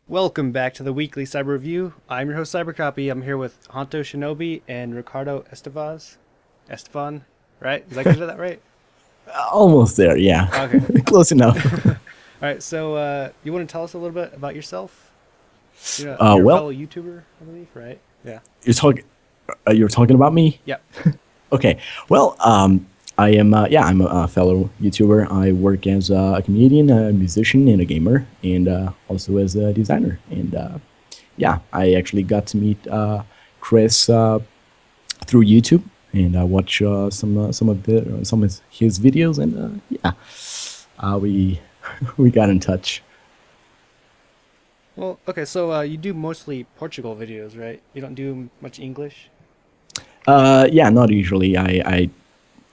Welcome back to the weekly Cyber Review. I'm your host, Cybercopy. I'm here with Honto Shinobi and Ricardo Estevaz. Estevan, right? Did I get that right? Almost there, yeah. Okay. Close enough. All right. So, you want to tell us a little bit about yourself? You're a Well, fellow YouTuber, I believe, right? Yeah. you're talking about me. Yep. Okay. Well, I'm a fellow YouTuber. I work as a comedian, a musician, and a gamer, and also as a designer. And yeah, I actually got to meet Chris through YouTube, and I watch some of his videos, and we we got in touch. Well, okay. So, you do mostly Portugal videos, right? You don't do much English. Yeah, not usually. I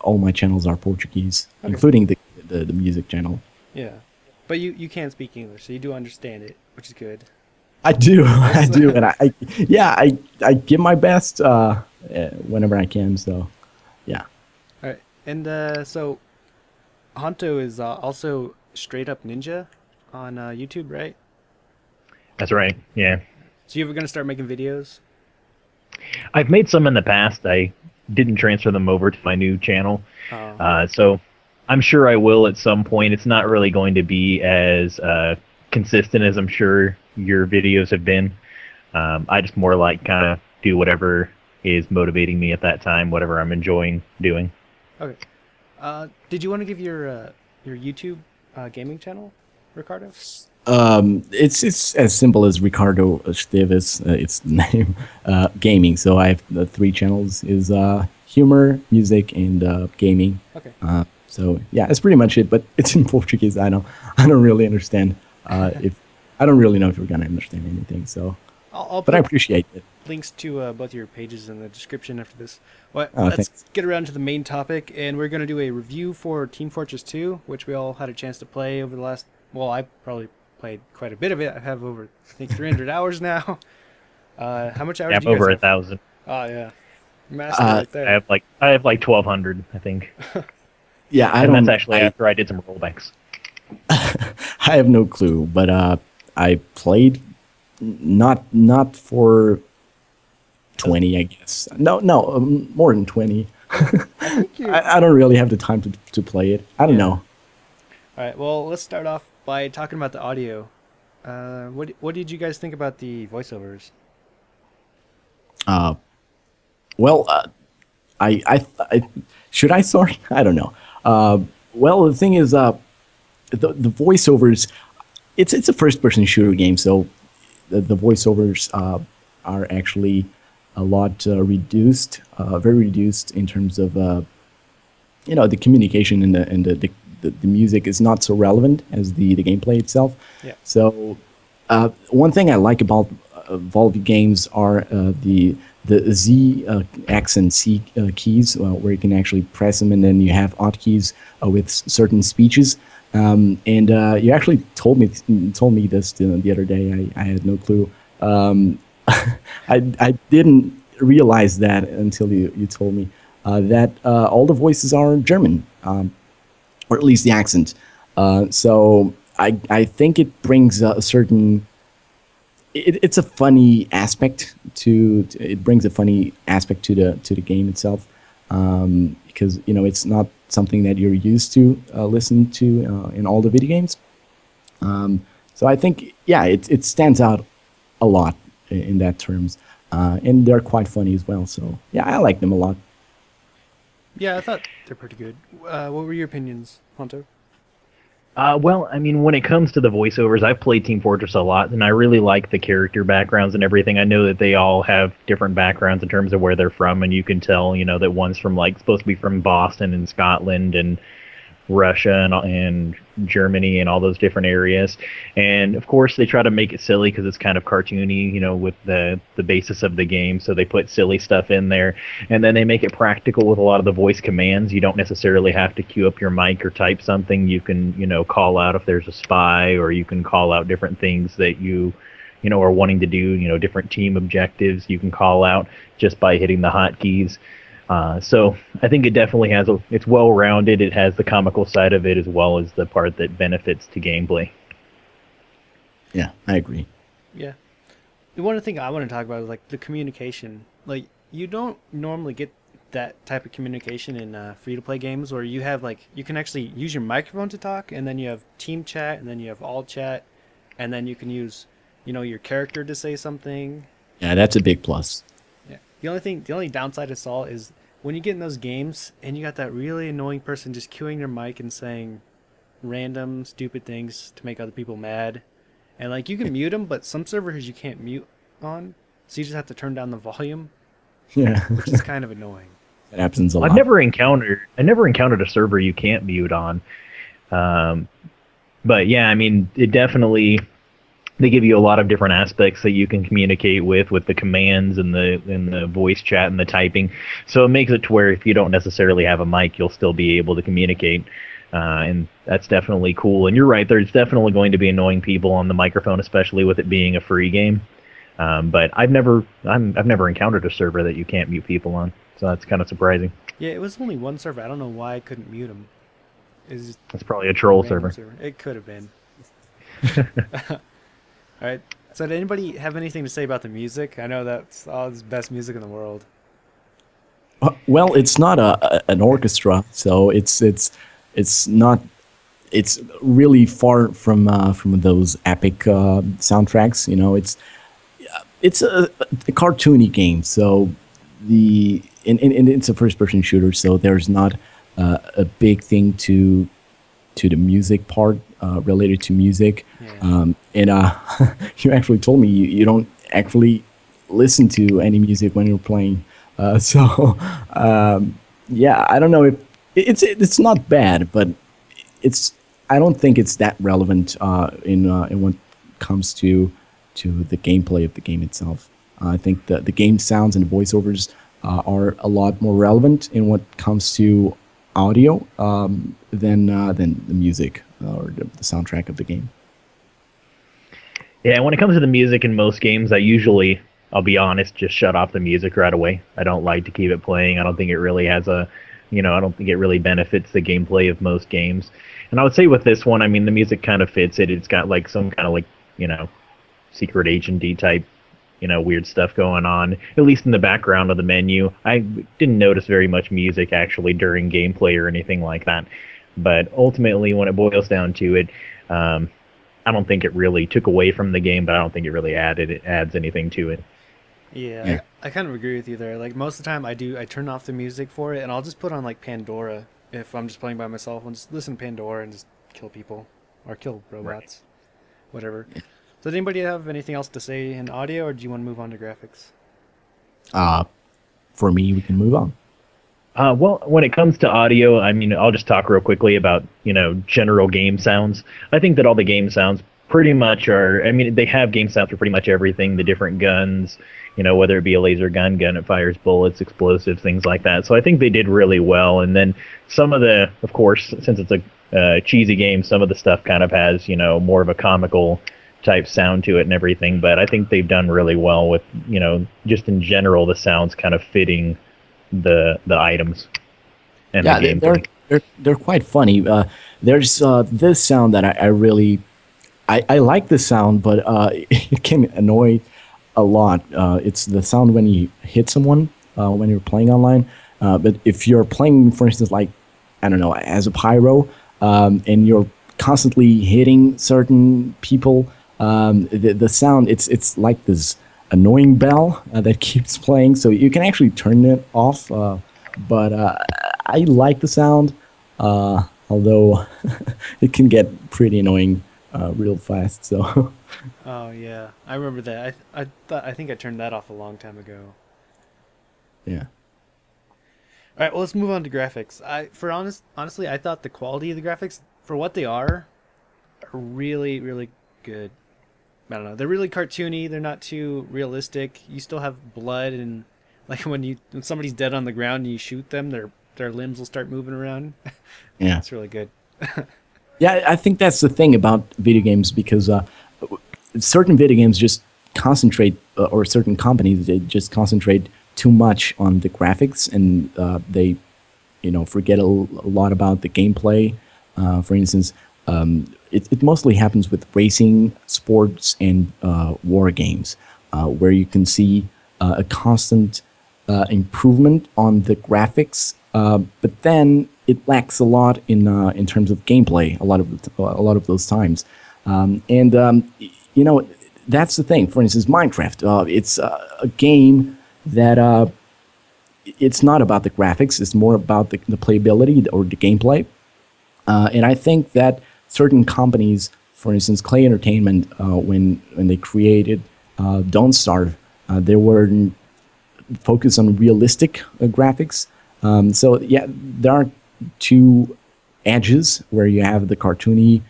all my channels are Portuguese, Okay. including the music channel. Yeah. But you can speak English, so you do understand it, which is good. I do, I Nice. do, and yeah, I give my best whenever I can. So, yeah. All right. And so Honto is also straight up ninja on YouTube, right? That's right. Yeah. So you ever gonna start making videos? I've made some in the past. I didn't transfer them over to my new channel. Oh, So I'm sure I will at some point. It's not really going to be as consistent as I'm sure your videos have been. I just more like kind of do whatever is motivating me at that time, whatever I'm enjoying doing. okay. Did you want to give your YouTube gaming channel, Ricardo? It's as simple as Ricardo Esteves. It's the name. Gaming. So I have the three channels: is humor, music, and gaming. Okay. So yeah, it's pretty much it. But it's in Portuguese. I don't really understand. If I don't really know if you're gonna understand anything. So, I'll but I put appreciate it. links to both your pages in the description after this. Well, Oh, let's thanks. get around to the main topic, and we're gonna do a review for Team Fortress 2, which we all had a chance to play over the last. Well, I probably played quite a bit of it. I have over, I think, 300 hours now. How much hours I do have you guys over a have? thousand. Oh yeah, master Uh, right there. I have like 1,200, I think, yeah, I and that's don't. actually after I did some rollbacks. I have no clue, but I played not for 20, I guess. No, more than 20. I think you. I don't really have the time to play it. I don't Yeah. know. All right. Well, let's start off by talking about the audio. What did you guys think about the voiceovers? Uh, well, I should I start? I don't know. Well, the thing is, the voiceovers. It's a first person shooter game, so the voiceovers are actually a lot reduced, very reduced in terms of the communication and the music is not so relevant as the gameplay itself. Yeah. So one thing I like about Valve games are the Z, X, and C keys, where you can actually press them, and then you have hotkeys with certain speeches. And you actually told me this the other day. I had no clue. I didn't realize that until you told me that all the voices are German, or at least the accent. So I think it brings a certain. It's a funny aspect it brings a funny aspect to the game itself, because it's not something that you're used to listen to in all the video games. So I think it stands out a lot in that terms, and they're quite funny as well. So yeah, I like them a lot. Yeah, I thought they're pretty good. What were your opinions, Honto? Well, I mean, when it comes to the voiceovers, I've played Team Fortress a lot, and I really like the character backgrounds and everything. I know that they all have different backgrounds in terms of where they're from, and you can tell, that one's from like supposed to be from Boston and Scotland and Russia and Germany and all those different areas. And of course, they try to make it silly because it's kind of cartoony, with the basis of the game. So they put silly stuff in there, and then they make it practical with a lot of the voice commands. You don't necessarily have to queue up your mic or type something. You can, call out if there's a spy, or you can call out different things that you are wanting to do. Different team objectives you can call out just by hitting the hotkeys. So I think it definitely it's well-rounded. It has the comical side of it as well as the part that benefits to gameplay. Yeah, I agree. Yeah. The one thing I want to talk about is like the communication. Like you don't normally get that type of communication in free to play games where you have like you can actually use your microphone to talk, and then you have team chat, and then you have all chat, and then you can use, your character to say something. Yeah, that's a big plus. Yeah. The only downside I saw is when you get in those games and you got that really annoying person just queuing their mic and saying random stupid things to make other people mad. And like you can mute them, but some servers you can't mute on, so you just have to turn down the volume, Yeah, which is kind of annoying. it happens a lot. I never encountered a server you can't mute on. But yeah, I mean, it definitely, they give you a lot of different aspects that you can communicate with the commands and the voice chat and the typing. So it makes it to where if you don't necessarily have a mic, you'll still be able to communicate. And that's definitely cool. And you're right, there's definitely going to be annoying people on the microphone, especially with it being a free game. But I've never encountered a server that you can't mute people on. So that's kind of surprising. Yeah, it was only one server. I don't know why I couldn't mute him. It's probably a troll server. It could have been. All right. So did anybody have anything to say about the music? I know that's the best music in the world. Well, it's not an orchestra, so it's not. It's really far from those epic soundtracks. It's a cartoony game, so and it's a first-person shooter, so there's not a big thing to the music part related to music. Yeah. And you actually told me you don't actually listen to any music when you're playing. Yeah, I don't know if it's not bad, but I don't think it's that relevant in what comes to the gameplay of the game itself. I think the game sounds and the voiceovers are a lot more relevant in what comes to audio than the music or the soundtrack of the game. Yeah, when it comes to the music in most games, I'll be honest, just shut off the music right away. I don't like to keep it playing. I don't think it really has I don't think it really benefits the gameplay of most games. And I would say with this one, I mean, the music kind of fits it. It's got like some kind of like, secret agent-y type, weird stuff going on, at least in the background of the menu. I didn't notice very much music actually during gameplay or anything like that. But ultimately, when it boils down to it, I don't think it really took away from the game, but I don't think it really adds anything to it. Yeah. I kind of agree with you there. Like most of the time I turn off the music for it, and I'll just put on like Pandora if I'm just playing by myself, and just listen to Pandora and just kill people or kill robots, whatever. So does anybody have anything else to say in audio, or do you want to move on to graphics? For me, we can move on. Well, when it comes to audio, I mean, I'll just talk real quickly about, general game sounds. I think that all the game sounds pretty much they have game sounds for pretty much everything, the different guns, whether it be a laser gun that fires bullets, explosives, things like that. So I think they did really well. And then some of of course, since it's a cheesy game, some of the stuff kind of has, more of a comical type sound to it and everything. But I think they've done really well with, just in general, the sounds kind of fitting the items and the gameplay. They're quite funny. There's this sound that I really like the sound, but it can annoy a lot. It's the sound when you hit someone when you're playing online. But if you're playing, for instance, like I don't know, as a pyro, and you're constantly hitting certain people, the sound it's like this annoying bell that keeps playing, so you can actually turn it off, but I like the sound, although it can get pretty annoying real fast. So Oh yeah, I remember that. I think I turned that off a long time ago. Yeah. All right, well, let's move on to graphics. Honestly, I thought the quality of the graphics for what they are really, really good. I don't know. They're really cartoony. They're not too realistic. You still have blood, and like when somebody's dead on the ground and you shoot them, their limbs will start moving around. Yeah, it's really good. Yeah, I think that's the thing about video games, because certain video games just concentrate, or certain companies, they just concentrate too much on the graphics, and they forget a lot about the gameplay. For instance, It mostly happens with racing, sports, and war games, where you can see a constant improvement on the graphics, but then it lacks a lot in terms of gameplay. A lot of those times, you know, that's the thing. For instance, Minecraft. It's a game that it's not about the graphics. It's more about the playability or the gameplay. And I think that certain companies, for instance, Clay Entertainment, when they created Don't Starve, they were focused on realistic graphics. So yeah, there are two edges where you have the cartoony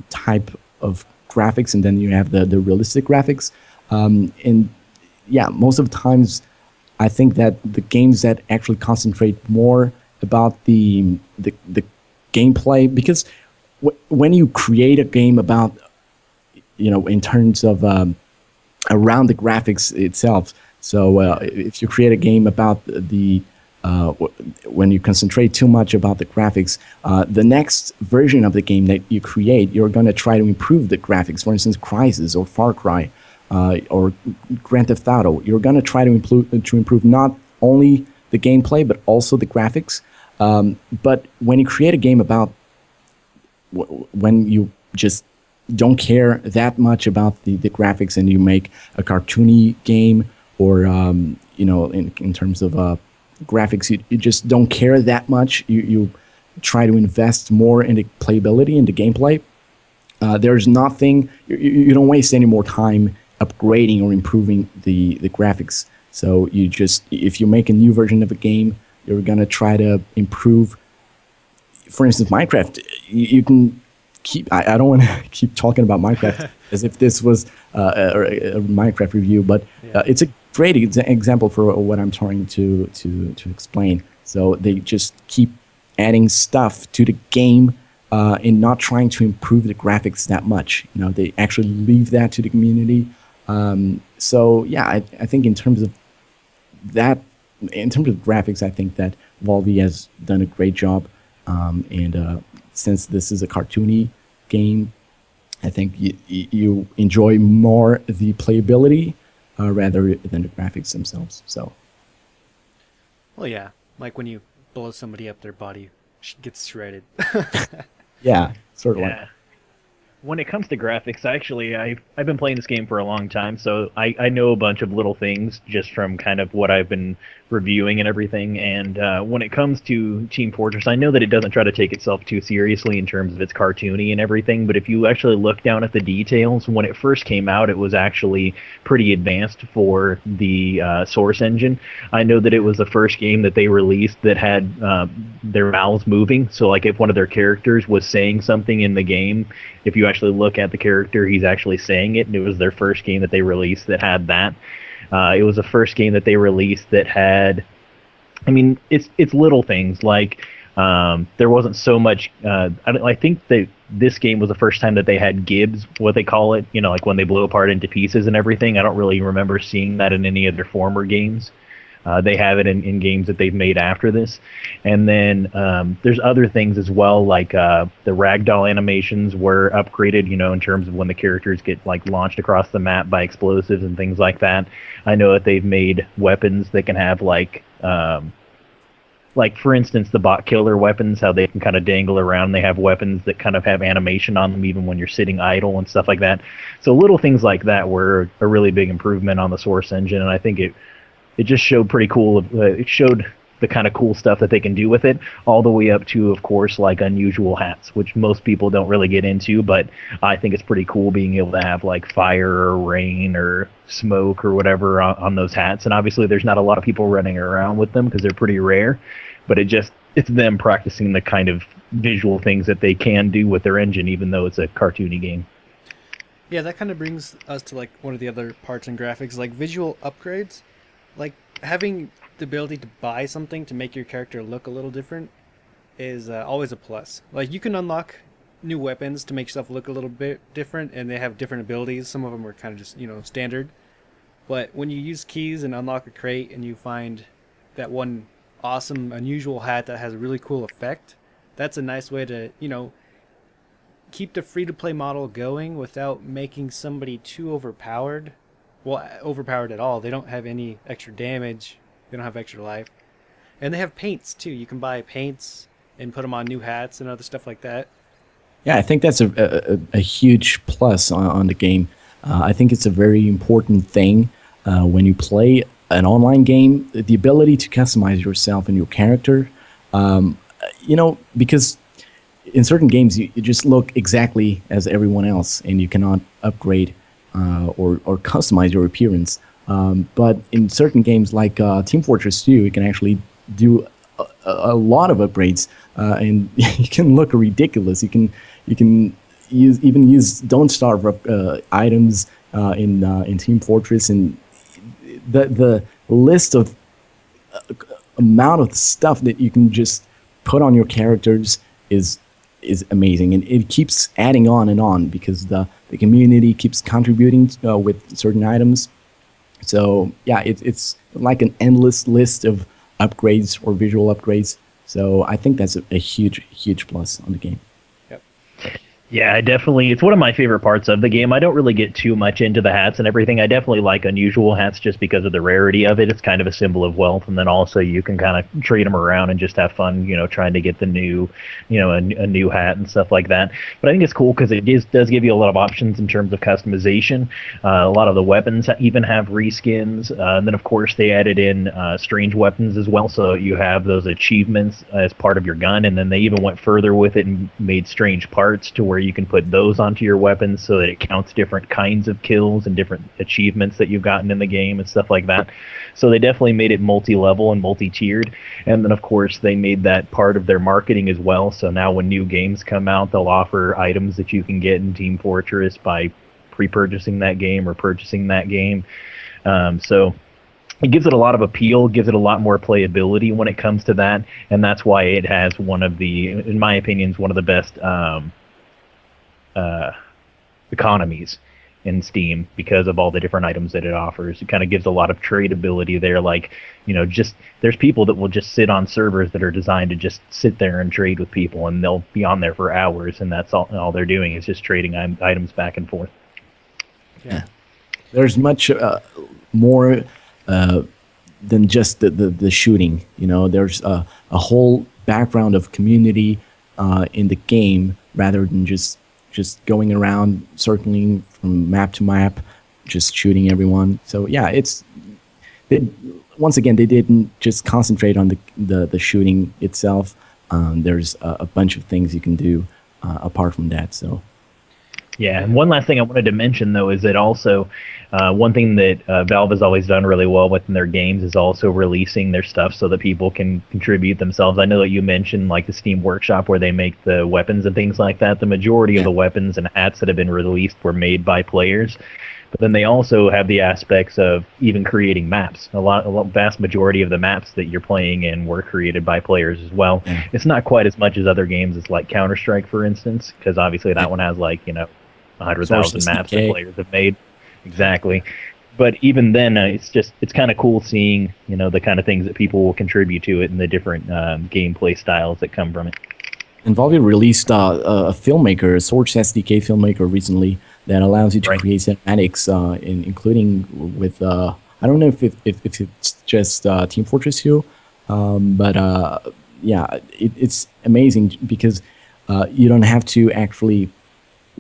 type of graphics, and then you have the realistic graphics. And yeah, most of the times, I think that the games that actually concentrate more about the gameplay, because when you create a game about, in terms of around the graphics itself. So if you create a game about when you concentrate too much about the graphics, the next version of the game that you create, you're going to try to improve the graphics. For instance, Crysis or Far Cry or Grand Theft Auto, you're going to try to improve not only the gameplay but also the graphics. But when you create a game about when you just don't care that much about the graphics, and you make a cartoony game, or in terms of graphics, you just don't care that much. You try to invest more in the playability and the gameplay. There's nothing. You don't waste any more time upgrading or improving the graphics. So if you make a new version of a game, you're gonna try to improve. For instance, Minecraft, you can keep. I don't want to keep talking about Minecraft as if this was a Minecraft review, but it's a great example for what I'm trying to explain. So they just keep adding stuff to the game and not trying to improve the graphics that much. They actually leave that to the community. So yeah, I think in terms of that, in terms of graphics, I think that Volvi has done a great job. And since this is a cartoony game, I think you enjoy more the playability rather than the graphics themselves. So, well, yeah, like when you blow somebody up, their body gets shredded. yeah, sort of like. When it comes to graphics, I've been playing this game for a long time, so I know a bunch of little things just from kind of what I've been reviewing and everything. And when it comes to Team Fortress, I know that it doesn't try to take itself too seriously in terms of its cartoony and everything, but if you actually look down at the details, when it first came out, it was actually pretty advanced for the Source engine. I know that it was the first game that they released that had their mouths moving, so like if one of their characters was saying something in the game, if you actually look at the character, he's actually saying it, and it was their first game that they released that had that. It was the first game that they released that had, I mean, it's little things like there wasn't so much. I think that this game was the first time that they had gibs, what they call it, like when they blow apart into pieces and everything. I don't really remember seeing that in any of their former games. They have it in games that they've made after this. And then there's other things as well, like the ragdoll animations were upgraded, in terms of when the characters get like launched across the map by explosives and things like that. I know that they've made weapons that can have like for instance, the bot killer weapons, how they can kind of dangle around. They have weapons that kind of have animation on them even when you're sitting idle and stuff like that. So little things like that were a really big improvement on the Source engine, and I think it just showed pretty cool. It showed the kind of cool stuff that they can do with it, all the way up to, of course, like unusual hats, which most people don't really get into, but I think it's pretty cool being able to have like fire or rain or smoke or whatever on those hats. And obviously there's not a lot of people running around with them because they're pretty rare, but it's them practicing the kind of visual things that they can do with their engine, even though it's a cartoony game. Yeah, that kind of brings us to like one of the other parts in graphics, like visual upgrades. Like having the ability to buy something to make your character look a little different is always a plus. Like you can unlock new weapons to make yourself look a little bit different, and they have different abilities. Some of them are kind of just standard, but when you use keys and unlock a crate and you find that one awesome unusual hat that has a really cool effect, that's a nice way to keep the free-to-play model going without making somebody too overpowered. Well, overpowered at all. They don't have any extra damage. They don't have extra life. And they have paints, too. You can buy paints and put them on new hats and other stuff like that. Yeah, I think that's a huge plus on the game. I think it's a very important thing when you play an online game, the ability to customize yourself and your character. Because in certain games, you just look exactly as everyone else, and you cannot upgrade or customize your appearance. But in certain games like Team Fortress 2, you can actually do a lot of upgrades, and you can look ridiculous. You can use Don't Starve items in Team Fortress, and the list of amount of stuff that you can just put on your characters is amazing, and it keeps adding on because the community keeps contributing with certain items. So yeah, it's like an endless list of upgrades or visual upgrades. So I think that's a huge plus on the game. Yep. Yeah, it's one of my favorite parts of the game. I don't really get too much into the hats and everything. I definitely like unusual hats just because of the rarity of it. It's kind of a symbol of wealth, and then also you can kind of trade them around and just have fun, trying to get the new, a new hat and stuff like that. But I think it's cool because it does give you a lot of options in terms of customization. A lot of the weapons even have reskins, and then of course they added in strange weapons as well, so you have those achievements as part of your gun, and then they even went further with it and made strange parts to where you can put those onto your weapons so that it counts different kinds of kills and different achievements that you've gotten in the game and stuff like that. So they definitely made it multi-level and multi-tiered. And then, of course, they made that part of their marketing as well. So now when new games come out, they'll offer items that you can get in Team Fortress by pre-purchasing that game or purchasing that game. So it gives it a lot of appeal, gives it a lot more playability when it comes to that. And that's why it has one of the, in my opinion, one of the best economies in Steam because of all the different items that it offers. It kind of gives a lot of tradability there. Like, just there's people that will just sit on servers that are designed to just sit there and trade with people, and they'll be on there for hours, and that's all they're doing is just trading items back and forth. Yeah, there's much more than just the shooting. There's a whole background of community in the game rather than just going around circling from map to map, just shooting everyone. So yeah, once again, they didn't just concentrate on the shooting itself. There's a bunch of things you can do apart from that. So yeah, and one last thing I wanted to mention, though, is that also one thing that Valve has always done really well within their games is also releasing their stuff so that people can contribute themselves. I know that you mentioned like the Steam Workshop where they make the weapons and things like that. The majority of the weapons and hats that have been released were made by players. But then they also have the aspects of even creating maps. A vast majority of the maps that you're playing in were created by players as well. Yeah. It's not quite as much as other games as like Counter-Strike, for instance, because obviously that one has like, 100,000 maps that players have made. Exactly. But even then, it's kind of cool seeing, the kind of things that people will contribute to it and the different gameplay styles that come from it. And Valve released a filmmaker, a Source SDK filmmaker recently that allows you to create cinematics, including with, I don't know if it's just Team Fortress 2, but yeah, it's amazing because you don't have to actually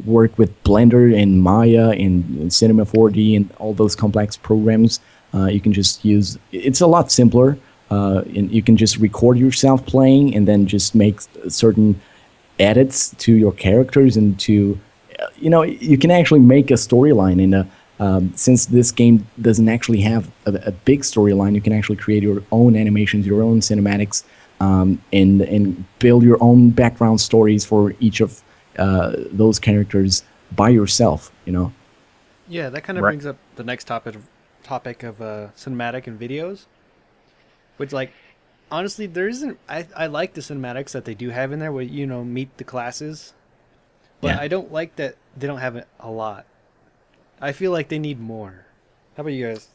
work with Blender and Maya and Cinema 4D and all those complex programs. You can just use, it's a lot simpler, and you can just record yourself playing and then just make certain edits to your characters and to, you can actually make a storyline. And since this game doesn't actually have a big storyline, you can actually create your own animations, your own cinematics, and build your own background stories for each of those characters by yourself, Yeah, that kind of brings up the next topic of cinematic and videos, which, like, honestly, there isn't. I like the cinematics that they do have in there where meet the classes, but I don't like that they don't have it a lot. I feel like they need more. How about you guys?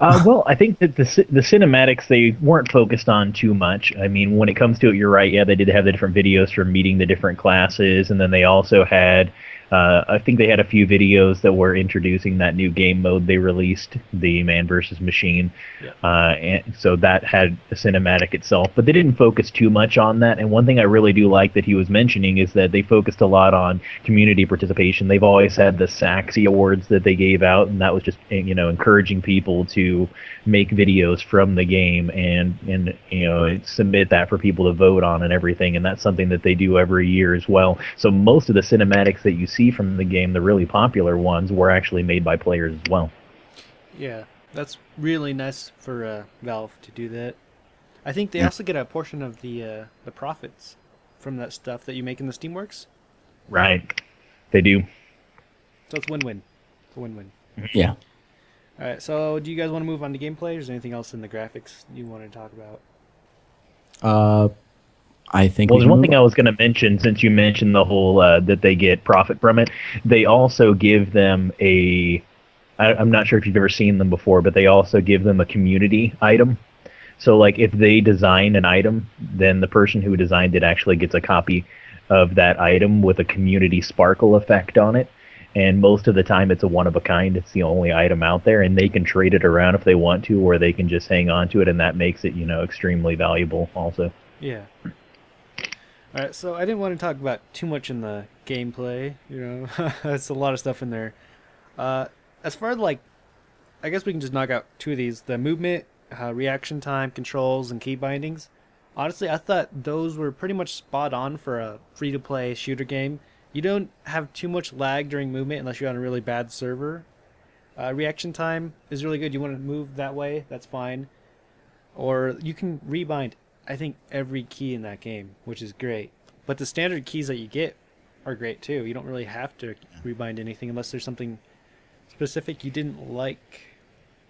Well, I think that the cinematics they weren't focused on too much. I mean, when it comes to it, you're right. Yeah, they did have the different videos for meeting the different classes, and then they also had, I think they had a few videos that were introducing that new game mode they released, the Man versus Machine, Yeah. and so that had a cinematic itself. But they didn't focus too much on that. And one thing I really do like that he was mentioning is that they focused a lot on community participation. They've always had the Saxy Awards that they gave out, and that was just encouraging people to make videos from the game and submit that for people to vote on and everything. And that's something that they do every year as well. So most of the cinematics that you see from the game, the really popular ones, were actually made by players as well. Yeah, that's really nice for Valve to do that. I think they also get a portion of the profits from that stuff that you make in the Steamworks. Right, they do. So it's win-win. It's a win-win. Yeah. All right, so do you guys want to move on to gameplay, or is there anything else in the graphics you want to talk about? I think. Well, there's one thing I was going to mention since you mentioned the whole that they get profit from it. They also give them I'm not sure if you've ever seen them before, but they also give them a community item. So, like, if they design an item, then the person who designed it actually gets a copy of that item with a community sparkle effect on it. And most of the time, it's a one-of-a-kind. It's the only item out there, and they can trade it around if they want to, or they can just hang on to it, and that makes it, extremely valuable also. Yeah. All right, so I didn't want to talk about too much in the gameplay. That's a lot of stuff in there. As far as, like, I guess we can just knock out two of these. The movement, reaction time, controls, and key bindings. Honestly, I thought those were pretty much spot on for a free-to-play shooter game. You don't have too much lag during movement unless you're on a really bad server. Reaction time is really good. You want to move that way, that's fine. Or you can rebind, I think, every key in that game, which is great. But the standard keys that you get are great too. You don't really have to rebind anything unless there's something specific you didn't like.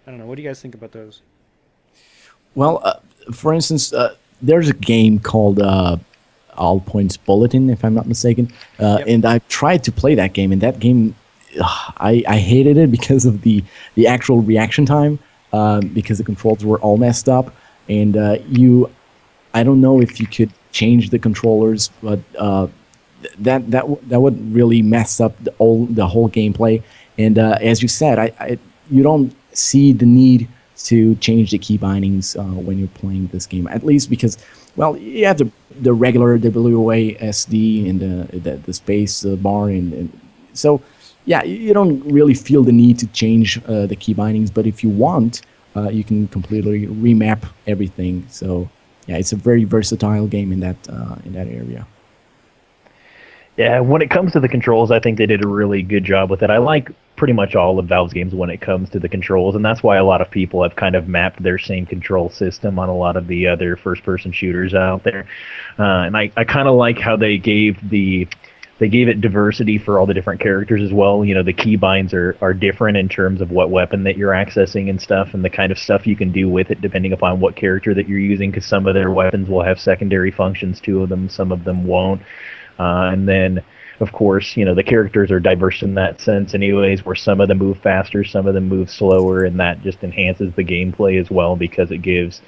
I don't know. What do you guys think about those? Well, for instance, there's a game called All Points Bulletin, if I'm not mistaken, and I tried to play that game, and that game, I hated it because of the actual reaction time, because the controls were all messed up, and I don't know if you could change the controllers, but that would really mess up the whole gameplay. And as you said, you don't see the need to change the key bindings when you're playing this game, at least because, well, you have the regular WASD and the space bar, and so yeah, you don't really feel the need to change the key bindings. But if you want, you can completely remap everything. So yeah, it's a very versatile game in that area. Yeah, when it comes to the controls, I think they did a really good job with it. I like pretty much all of Valve's games when it comes to the controls, and that's why a lot of people have kind of mapped their same control system on a lot of the other first-person shooters out there. And I kind of like how they gave it diversity for all the different characters as well. The keybinds are different in terms of what weapon that you're accessing and stuff, and the kind of stuff you can do with it depending upon what character that you're using, because some of their weapons will have secondary functions to them, some of them won't. And then, of course, the characters are diverse in that sense anyways, where some of them move faster, some of them move slower, and that just enhances the gameplay as well because it gives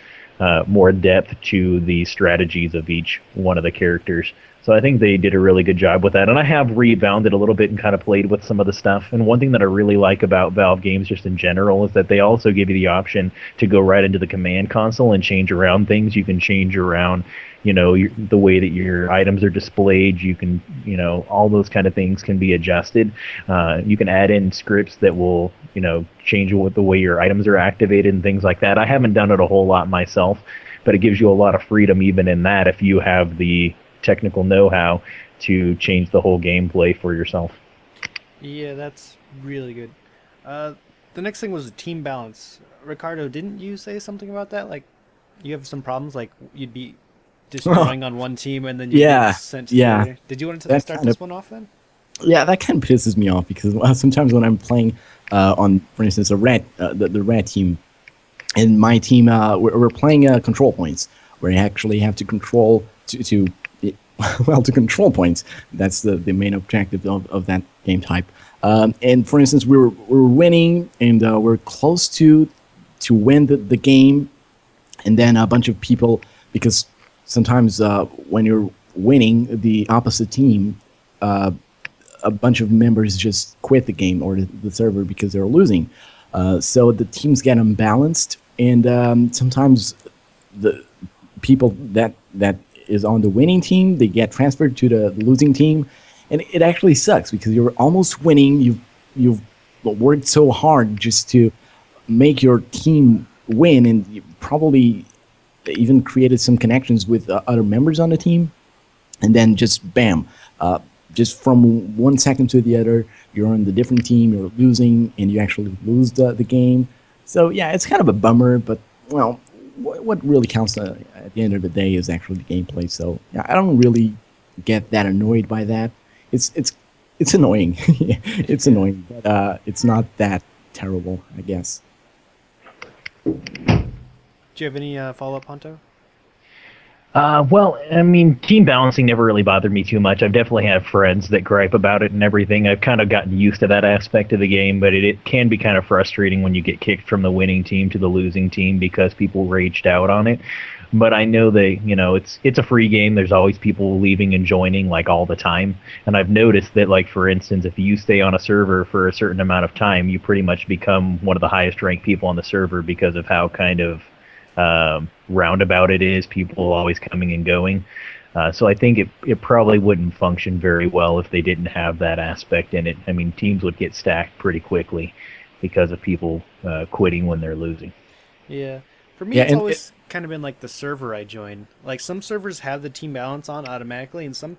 more depth to the strategies of each one of the characters. So I think they did a really good job with that. And I have rebound it a little bit and kind of played with some of the stuff. And one thing that I really like about Valve games just in general is that they also give you the option to go right into the command console and change around things. You can change around, the way that your items are displayed. You can, all those kind of things can be adjusted. You can add in scripts that will, change the way your items are activated and things like that. I haven't done it a whole lot myself, but it gives you a lot of freedom even in that if you have the technical know-how to change the whole gameplay for yourself. Yeah, that's really good. The next thing was the team balance. Ricardo, didn't you say something about that? Like, you have some problems, like you'd be destroying on one team and then you get sent to the other. Did you want to start this one off then? Yeah, that kind of pisses me off because sometimes when I'm playing on, for instance, the red team, and my team, we're playing control points where you actually have to control to control points. That's the main objective of that game type. And for instance, we're winning and we're close to to win the game, and then a bunch of people, because sometimes when you're winning, the opposite team, a bunch of members just quit the game or the server because they're losing. So the teams get unbalanced, and sometimes the people that is on the winning team, they get transferred to the losing team, and it actually sucks because you're almost winning. You've worked so hard just to make your team win, and you probably even created some connections with other members on the team, and then just bam, just from 1 second to the other, you're on the different team, you're losing, and you actually lose the game. So yeah, it's kind of a bummer, but well, what really counts at the end of the day is actually the gameplay. So yeah, I don't really get that annoyed by that. It's annoying. It's annoying, but it's not that terrible, I guess. Do you have any follow-up, Honto? Well, I mean, team balancing never really bothered me too much. I've definitely had friends that gripe about it and everything. I've kind of gotten used to that aspect of the game, but it can be kind of frustrating when you get kicked from the winning team to the losing team because people raged out on it. But I know it's a free game. There's always people leaving and joining like all the time. And I've noticed that, like, for instance, if you stay on a server for a certain amount of time, you pretty much become one of the highest ranked people on the server because of how kind of roundabout it is, people always coming and going. So I think it probably wouldn't function very well if they didn't have that aspect in it. I mean, teams would get stacked pretty quickly because of people quitting when they're losing. Yeah. For me, it's always kind of been like the server I join. Like, some servers have the team balance on automatically, and some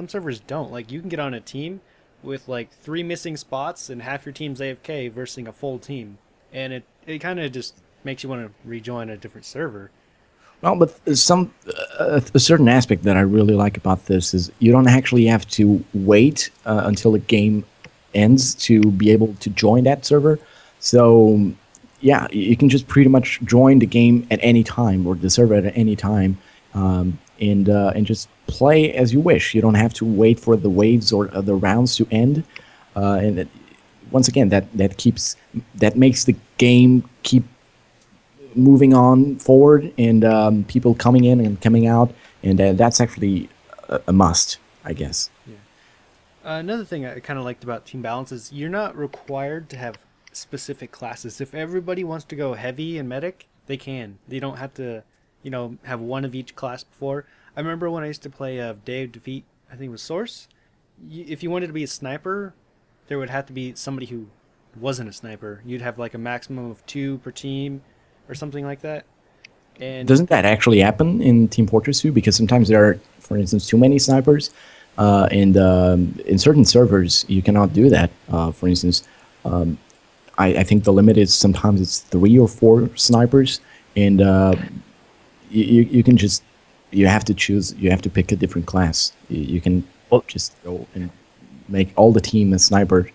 servers don't. Like, you can get on a team with like 3 missing spots and half your team's AFK versus a full team. And it kind of just makes you want to rejoin a different server. Well, but a certain aspect that I really like about this is you don't actually have to wait until the game ends to be able to join that server. So yeah, you can just pretty much join the game at any time, or the server at any time, and just play as you wish. You don't have to wait for the waves or the rounds to end. Once again, that makes the game keep moving on forward, and people coming in and coming out, and that's actually a must, I guess. Yeah. Another thing I kind of liked about Team Balance is you're not required to have specific classes. If everybody wants to go heavy and medic, they can. They don't have to, have one of each class before. I remember when I used to play Day of Defeat, I think it was Source. If you wanted to be a sniper, there would have to be somebody who wasn't a sniper. You'd have like a maximum of 2 per team, or something like that. And doesn't that actually happen in Team Fortress 2? Because sometimes there are, for instance, too many snipers, and in certain servers you cannot do that. For instance, I think the limit is sometimes it's 3 or 4 snipers, and you can just you have to pick a different class. You can just go and make all the team a sniper.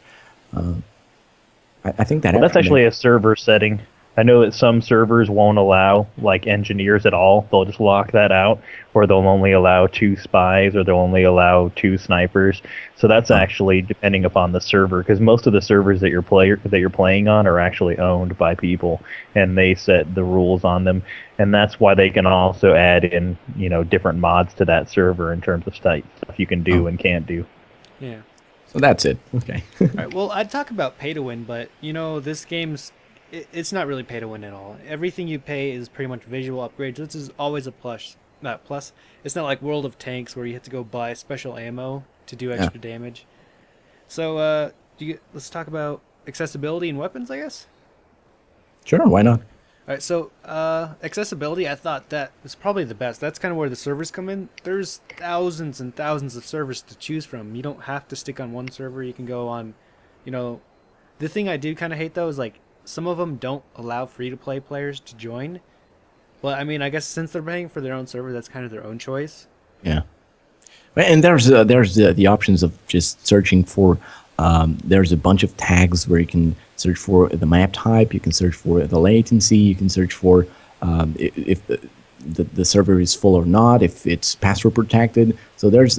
I think that's actually a server setting. I know that some servers won't allow like engineers at all. They'll just lock that out, or they'll only allow 2 spies, or they'll only allow 2 snipers. So that's actually depending upon the server, because most of the servers that you're playing on are actually owned by people, and they set the rules on them. And that's why they can also add in different mods to that server in terms of stuff you can do and can't do. Yeah. So that's it. Okay. All right. Well, I'd talk about pay to win, but this game's it's not really pay to win at all. Everything you pay is pretty much visual upgrades. This is always a plus. It's not like World of Tanks where you have to go buy special ammo to do extra damage. So let's talk about accessibility and weapons, I guess. Sure, why not? All right, so accessibility, I thought that was probably the best. That's kind of where the servers come in. There's thousands and thousands of servers to choose from. You don't have to stick on one server. You can go on, the thing I do kind of hate though is like some of them don't allow free-to-play players to join. But I mean, I guess since they're paying for their own server, that's kind of their own choice. Yeah, and there's the options of just searching for. There's a bunch of tags where you can search for the map type, you can search for the latency, you can search for if the server is full or not, if it's password protected. So there's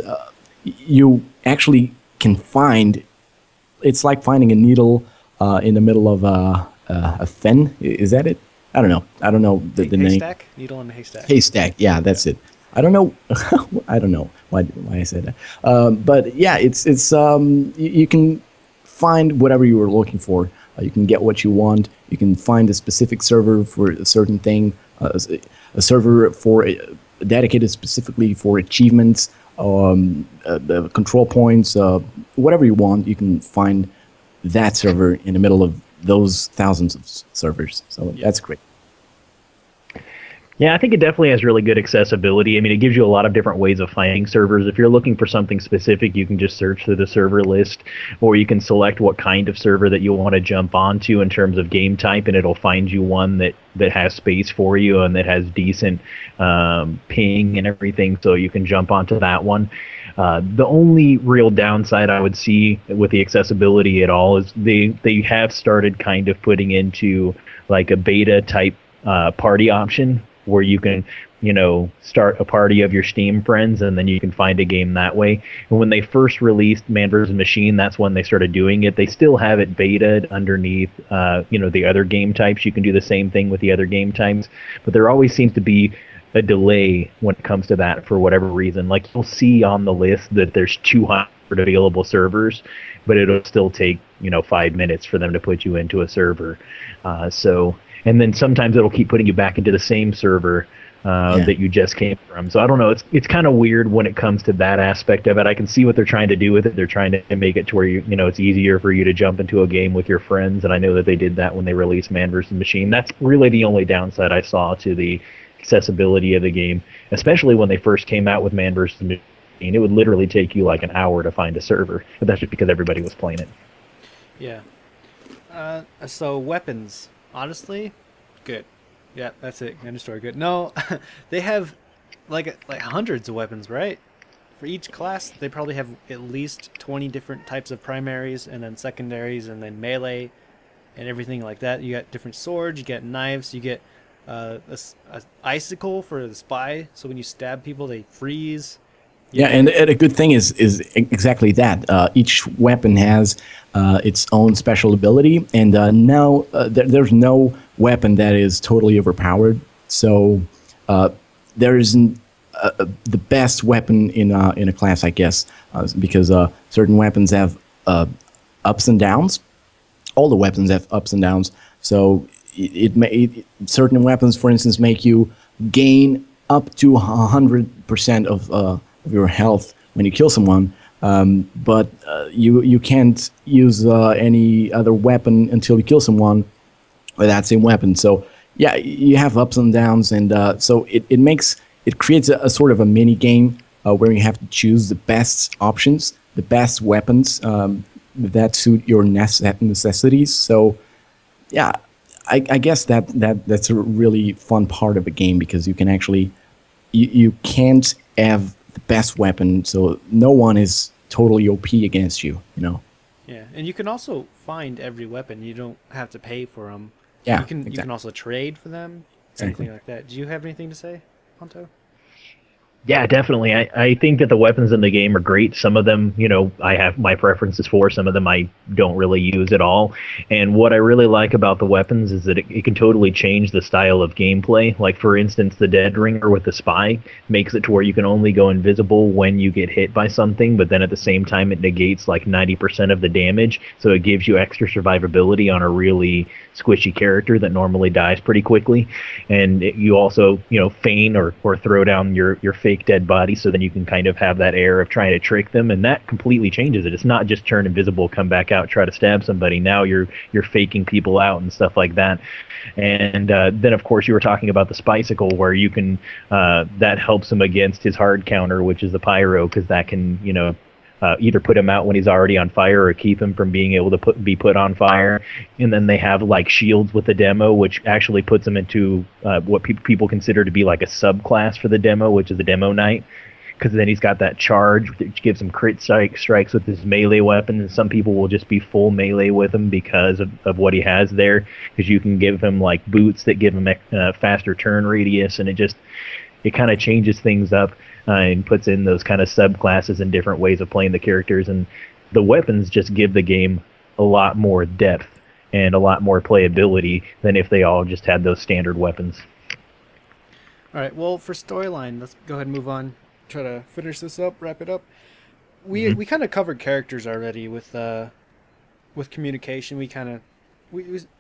you actually can find. It's like finding a needle in the middle of a fen. Is that it? I don't know. I don't know the name. Haystack? Needle in a haystack. Haystack. Yeah, that's it. I don't know. I don't know why I said that. But yeah, it's you can find whatever you were looking for. You can get what you want. You can find a specific server for a certain thing. A server dedicated specifically for achievements, the control points, whatever you want. You can find that server in the middle of those thousands of servers. So that's great. Yeah, I think it definitely has really good accessibility. I mean, it gives you a lot of different ways of finding servers. If you're looking for something specific, you can just search through the server list, or you can select what kind of server that you want to jump onto in terms of game type, and it'll find you one that has space for you and that has decent ping and everything, so you can jump onto that one. The only real downside I would see with the accessibility at all is they have started kind of putting into like a beta type party option, where you can, start a party of your Steam friends, and then you can find a game that way. And when they first released Man vs. Machine, that's when they started doing it. They still have it betaed underneath, the other game types. You can do the same thing with the other game types, but there always seems to be a delay when it comes to that for whatever reason. Like, you'll see on the list that there's 200 available servers, but it'll still take, 5 minutes for them to put you into a server. And then sometimes it'll keep putting you back into the same server that you just came from. So I don't know. It's kind of weird when it comes to that aspect of it. I can see what they're trying to do with it. They're trying to make it to where it's easier for you to jump into a game with your friends. And I know that they did that when they released Man vs. Machine. That's really the only downside I saw to the accessibility of the game, especially when they first came out with Man vs. Machine. It would literally take you like an hour to find a server, but that's just because everybody was playing it. Yeah. So weapons. Honestly, good. Yeah, that's it. End of story. Good. No, they have like hundreds of weapons, right? For each class, they probably have at least 20 different types of primaries, and then secondaries, and then melee, and everything like that. You got different swords, you get knives, you get a icicle for the spy, so when you stab people, they freeze. Yeah, and a good thing is exactly that. Each weapon has its own special ability, and now there's no weapon that is totally overpowered. So there isn't the best weapon in a class, I guess, because certain weapons have ups and downs. All the weapons have ups and downs. So certain weapons, for instance, make you gain up to 100% of your health when you kill someone, but you can't use any other weapon until you kill someone with that same weapon. So yeah, you have ups and downs, and so it creates a sort of a mini game where you have to choose the best options, the best weapons that suit your necessities. So yeah, I guess that's a really fun part of a game, because you can actually you can't have the best weapon, so no one is totally OP against you, Yeah, and you can also find every weapon. You don't have to pay for them. Yeah, you can also trade for them, anything like that. Do you have anything to say, Ponto? Yeah, definitely. I think that the weapons in the game are great. Some of them, I have my preferences for. Some of them I don't really use at all. And what I really like about the weapons is that it can totally change the style of gameplay. Like, for instance, the Dead Ringer with the Spy makes it to where you can only go invisible when you get hit by something, but then at the same time it negates like 90% of the damage. So it gives you extra survivability on a really squishy character that normally dies pretty quickly. And you also, feign or throw down your fake dead body, so then you can kind of have that air of trying to trick them, and that completely changes it. It's not just turn invisible, come back out, try to stab somebody. Now you're faking people out and stuff like that. And then of course you were talking about the Spicicle, where you can that helps him against his hard counter, which is the pyro, because that can either put him out when he's already on fire, or keep him from being able to be put on fire. And then they have like shields with the demo, which actually puts him into what people consider to be like a subclass for the demo, which is the demo knight, because then he's got that charge which gives him crit strikes with his melee weapon. And some people will just be full melee with him because of what he has there, because you can give him like boots that give him a faster turn radius, and it kind of changes things up and puts in those kind of subclasses and different ways of playing the characters. And the weapons just give the game a lot more depth. and a lot more playability than if they all just had those standard weapons. All right. Well, for storyline, let's go ahead and move on. Try to finish this up, wrap it up. We kind of covered characters already with communication. We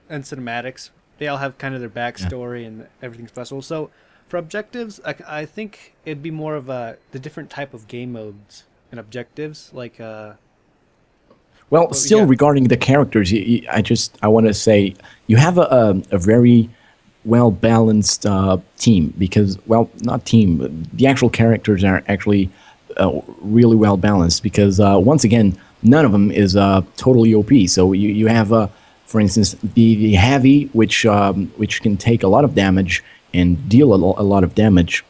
and cinematics. They all have kind of their backstory and everything special. So for objectives, I think it'd be more of the different type of game modes and objectives, like. Well, still regarding the characters, I want to say you have a very well balanced team, because, well, not team, but the actual characters are actually really well balanced, because once again, none of them is totally OP. So you have, for instance, the heavy, which can take a lot of damage and deal a lot of damage,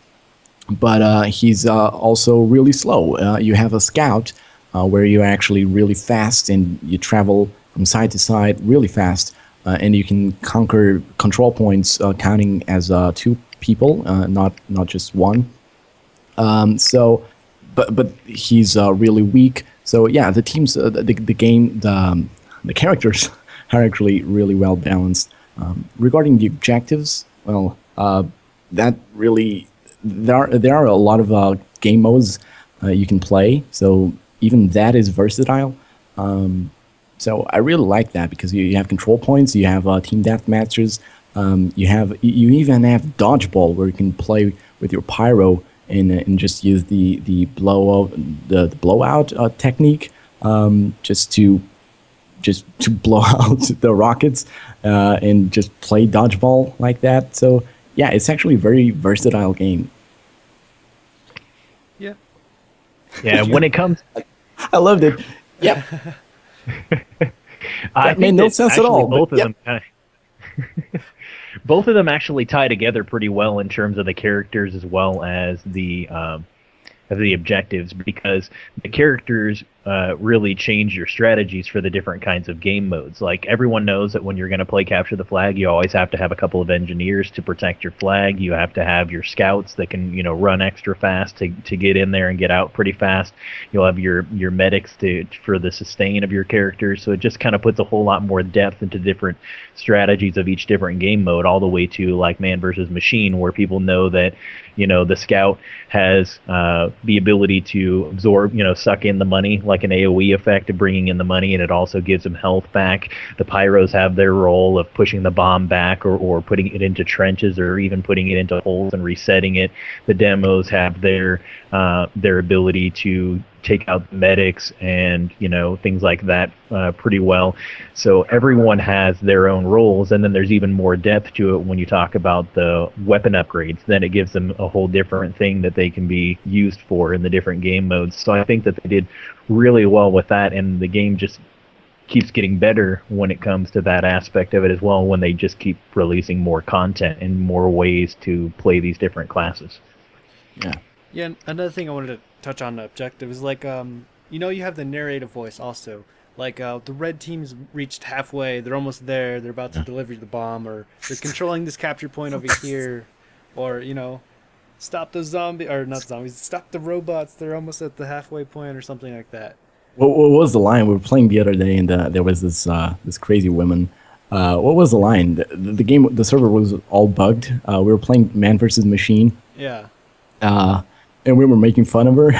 but he's also really slow. You have a scout, where you're actually really fast and you travel from side to side really fast, and you can conquer control points counting as 2 people, not just one. But he's really weak. So yeah, the teams, the characters are actually really well balanced. Regarding the objectives, well, that really there are a lot of game modes you can play. So even that is versatile. So I really like that, because you have control points, you have team death matches, you even have dodgeball, where you can play with your pyro and just use the blowout technique, just to blow out the rockets, and just play dodgeball like that. So yeah, it's actually a very versatile game. Yeah. Yeah, when it comes, I loved it. Yeah, that made no sense at all. Both of them, both of them actually tie together pretty well in terms of the characters as well as the objectives, because the characters really change your strategies for the different kinds of game modes. Like, everyone knows that when you're going to play capture the flag, you always have to have a couple of engineers to protect your flag. You have to have your scouts that can, run extra fast to get in there and get out pretty fast. You'll have your medics for the sustain of your characters. So it just kind of puts a whole lot more depth into different strategies of each different game mode, all the way to like man versus machine, where people know that the scout has the ability to absorb, suck in the money, like an AoE effect of bringing in the money, and it also gives them health back. The pyros have their role of pushing the bomb back, or putting it into trenches, or even putting it into holes and resetting it. The demos have their ability to take out medics and things like that pretty well. So everyone has their own roles, and then there's even more depth to it when you talk about the weapon upgrades. Then it gives them a whole different thing that they can be used for in the different game modes. So I think that they did really well with that, and the game just keeps getting better when it comes to that aspect of it as well, when they just keep releasing more content and more ways to play these different classes. Yeah, and another thing I wanted to touch on the objective is like, you have the narrative voice also. Like, the red team's reached halfway, they're almost there, they're about to deliver the bomb, or they're controlling this capture point over here, or, stop the stop the robots, they're almost at the halfway point, or something like that. What was the line? We were playing the other day, and there was this crazy woman. What was the line? The server was all bugged. We were playing man versus machine. Yeah. And we were making fun of her.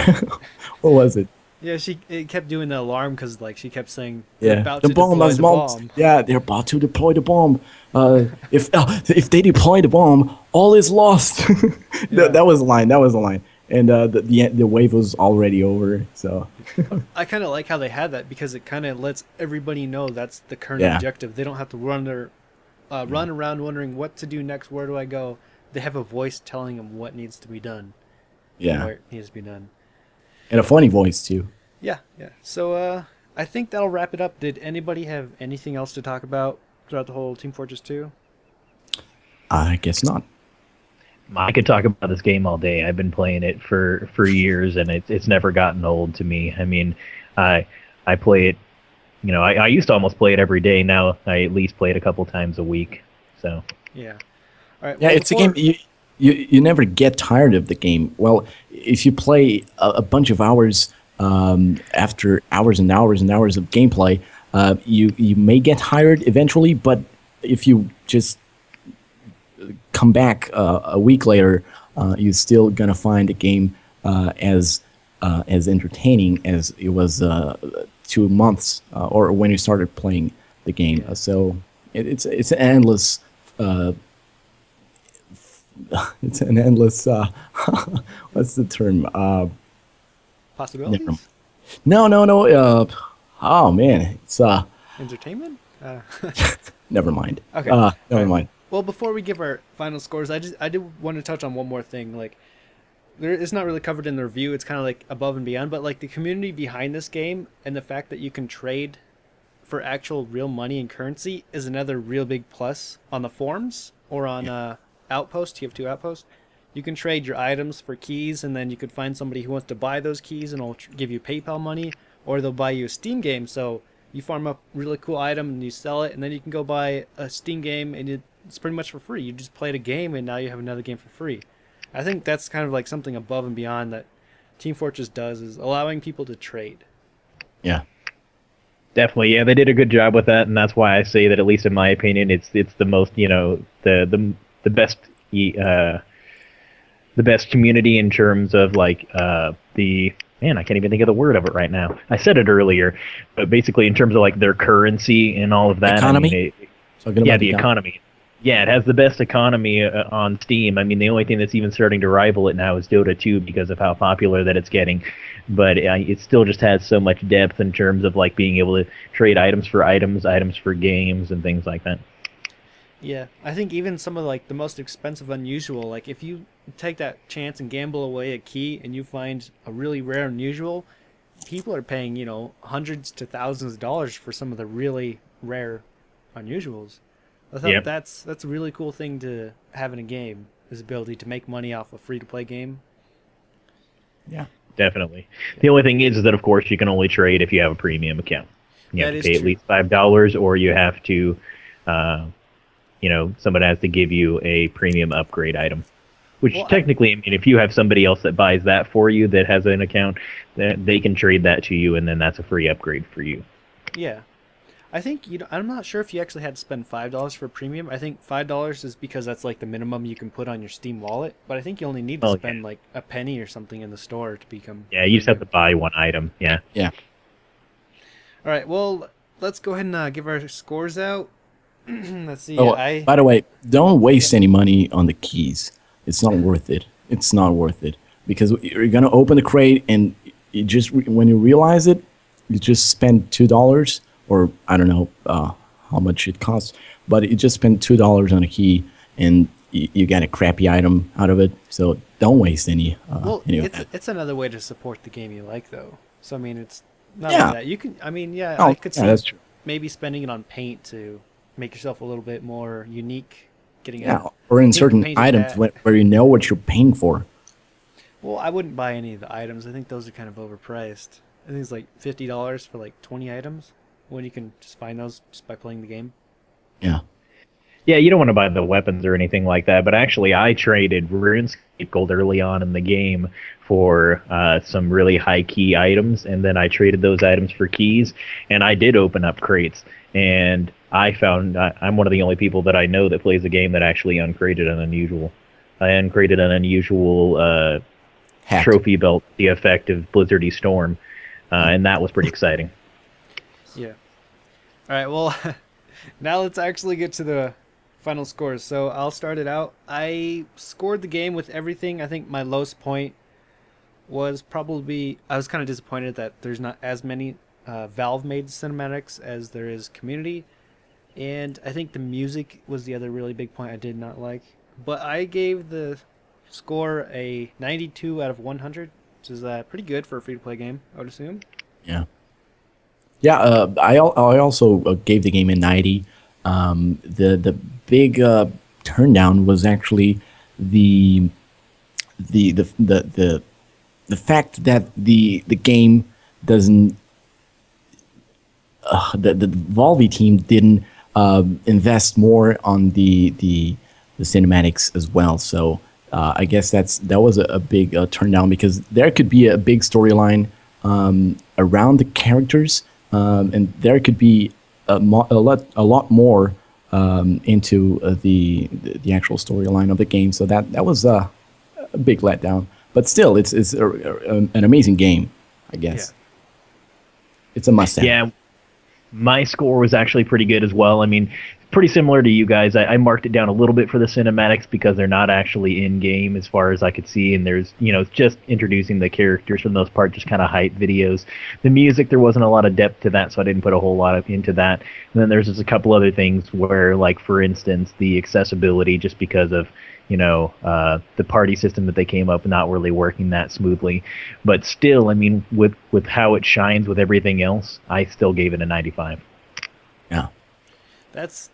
What was it? Yeah, it kept doing the alarm because she kept saying the bomb. Yeah, they're about to deploy the bomb. If they deploy the bomb, all is lost. That was the line. And the wave was already over. So I kind of like how they had that, because it kind of lets everybody know that's the current objective. They don't have to run around wondering what to do next. Where do I go? They have a voice telling them what needs to be done. Yeah, where it needs to be done. And a funny voice too. Yeah. So I think that'll wrap it up. Did anybody have anything else to talk about throughout the whole Team Fortress 2? I guess not. I could talk about this game all day. I've been playing it for years, and it's never gotten old to me. I mean, I play it. I used to almost play it every day. Now I at least play it a couple times a week. So yeah. All right. Yeah, it's a game you never get tired of the game. Well, if you play a bunch of hours after hours and hours and hours of gameplay, you may get hired eventually, but if you just come back a week later, you're still gonna find the game as entertaining as it was 2 months or when you started playing the game. So it's an endless. It's an endless. What's the term? Possibilities? No. Oh man, it's Entertainment? never mind. Okay. Never mind. Well, before we give our final scores, I do want to touch on one more thing. Like, it's not really covered in the review. It's kind of like above and beyond, but like the community behind this game and the fact that you can trade for actual real money and currency is another real big plus on the forums or on Outpost. You have 2 Outposts. You can trade your items for keys, and then you could find somebody who wants to buy those keys and will give you PayPal money, or they'll buy you a Steam game. So you farm up a really cool item and you sell it, and then you can go buy a Steam game, and it's pretty much for free. You just played a game, and now you have another game for free. I think that's kind of like something above and beyond that Team Fortress does, is allowing people to trade. Yeah. Definitely, yeah, they did a good job with that, and that's why I say that, at least in my opinion, it's the most, the best the best community in terms of like the I can't even think of the word of it right now. I said it earlier, but basically in terms of like their currency and all of that. Economy? The economy. Yeah, it has the best economy on Steam. I mean, the only thing that's even starting to rival it now is Dota 2 because of how popular that it's getting. But it still just has so much depth in terms of like being able to trade items for games, and things like that. Yeah, I think even some of like the most expensive unusual, like if you take that chance and gamble away a key and you find a really rare unusual, people are paying, hundreds to thousands of dollars for some of the really rare unusuals. I thought that's a really cool thing to have in a game, is the ability to make money off a free-to-play game. Yeah, definitely. The only thing is that, of course, you can only trade if you have a premium account. You have to pay at least $5, or you have to, somebody has to give you a premium upgrade item. Which technically, I mean, if you have somebody else that buys that for you that has an account, they can trade that to you, and then that's a free upgrade for you. Yeah. I think, I'm not sure if you actually had to spend $5 for premium. I think $5 is because that's like the minimum you can put on your Steam wallet. But I think you only need to spend like a penny or something in the store to become... Yeah, you just have to buy one item. Yeah. Yeah. All right, well, let's go ahead and give our scores out. Let's see. By the way, don't waste any money on the keys. It's not worth it. It's not worth it. Because you're going to open the crate, and you just when you realize it, you just spend $2, or I don't know how much it costs, but you just spend $2 on a key, and you get a crappy item out of it. So don't waste any. It's another way to support the game you like, though. So I mean, it's not like that. You can. I mean, I could see that's true. Maybe spending it on paint to make yourself a little bit more unique. Or in certain items where you know what you're paying for. Well, I wouldn't buy any of the items. I think those are kind of overpriced. I think it's like $50 for like 20 items, when you can just find those just by playing the game. Yeah. Yeah, you don't want to buy the weapons or anything like that, but actually I traded RuneScape gold early on in the game for some really high key items, and then I traded those items for keys, and I did open up crates, and I found I'm one of the only people that I know that plays the game that actually uncrated an unusual. I uncrated an unusual trophy belt, the effect of Blizzardy Storm, and that was pretty exciting. Yeah. All right, well, now let's actually get to the final scores. So I'll start it out. I scored the game with everything. I think my lowest point was probably, I was kind of disappointed that there's not as many Valve-made cinematics as there is community. And I think the music was the other really big point I did not like. But I gave the score a 92 out of 100, which is pretty good for a free-to-play game, I would assume. Yeah. Yeah, I also gave the game a 90. The big turndown was actually the fact that the game doesn't the Valve team didn't invest more on the cinematics as well. So I guess that was a big turndown, because there could be a big storyline around the characters and there could be a lot more into the actual storyline of the game. So that was a big letdown. But still, it's an amazing game, I guess. Yeah. It's a must-have. Yeah, my score was actually pretty good as well. I mean, pretty similar to you guys. I marked it down a little bit for the cinematics because they're not actually in game as far as I could see, and there's just introducing the characters for the most part, just kind of hype videos. The music, there wasn't a lot of depth to that, so I didn't put a whole lot into that. And then there's just a couple other things where, like for instance, the accessibility, just because of the party system that they came up not really working that smoothly. But still, I mean, with how it shines with everything else, I still gave it a 95. Yeah. That's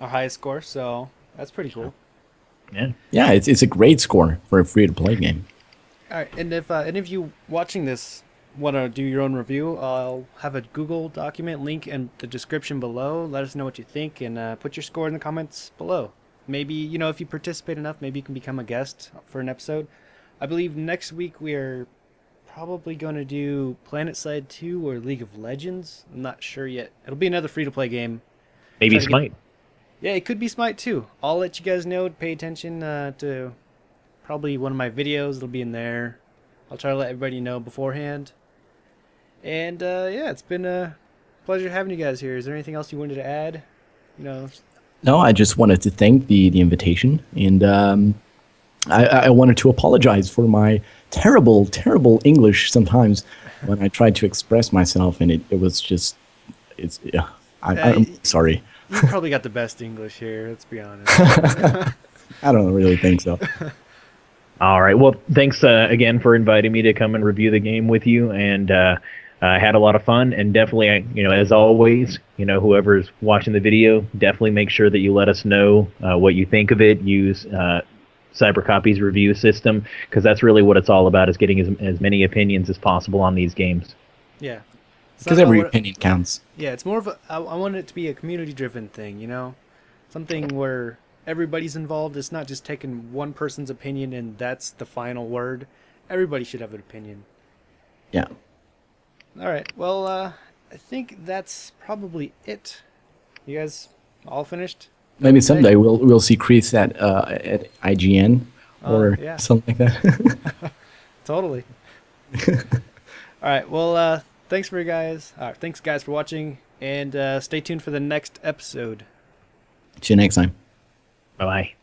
our highest score, so that's pretty cool. Yeah, it's a great score for a free-to-play game. All right, and if any of you watching this want to do your own review, I'll have a Google document link in the description below. Let us know what you think, and put your score in the comments below. Maybe, if you participate enough, maybe you can become a guest for an episode. I believe next week we are probably going to do PlanetSide 2 or League of Legends. I'm not sure yet. It'll be another free-to-play game. Maybe Smite. Yeah, it could be Smite too. I'll let you guys know. Pay attention to probably one of my videos. It'll be in there. I'll try to let everybody know beforehand. And yeah, it's been a pleasure having you guys here. Is there anything else you wanted to add? No, I just wanted to thank the invitation, and I wanted to apologize for my terrible English sometimes when I tried to express myself, and it was just I'm sorry. You probably got the best English here, let's be honest. I don't really think so. All right. Well, thanks again for inviting me to come and review the game with you, and I had a lot of fun. And definitely, as always, whoever's watching the video, definitely make sure that you let us know what you think of it. Use Cybercopy's review system, because that's really what it's all about, is getting as many opinions as possible on these games. Yeah. Because every opinion counts. Yeah, it's more of I want it to be a community-driven thing, something where everybody's involved. It's not just taking one person's opinion and that's the final word. Everybody should have an opinion. Yeah. All right. Well, I think that's probably it. You guys all finished? Maybe someday we'll see Chris at IGN or yeah. something like that. Totally. All right. Well, thanks guys for watching, and stay tuned for the next episode. See you next time. Bye-bye.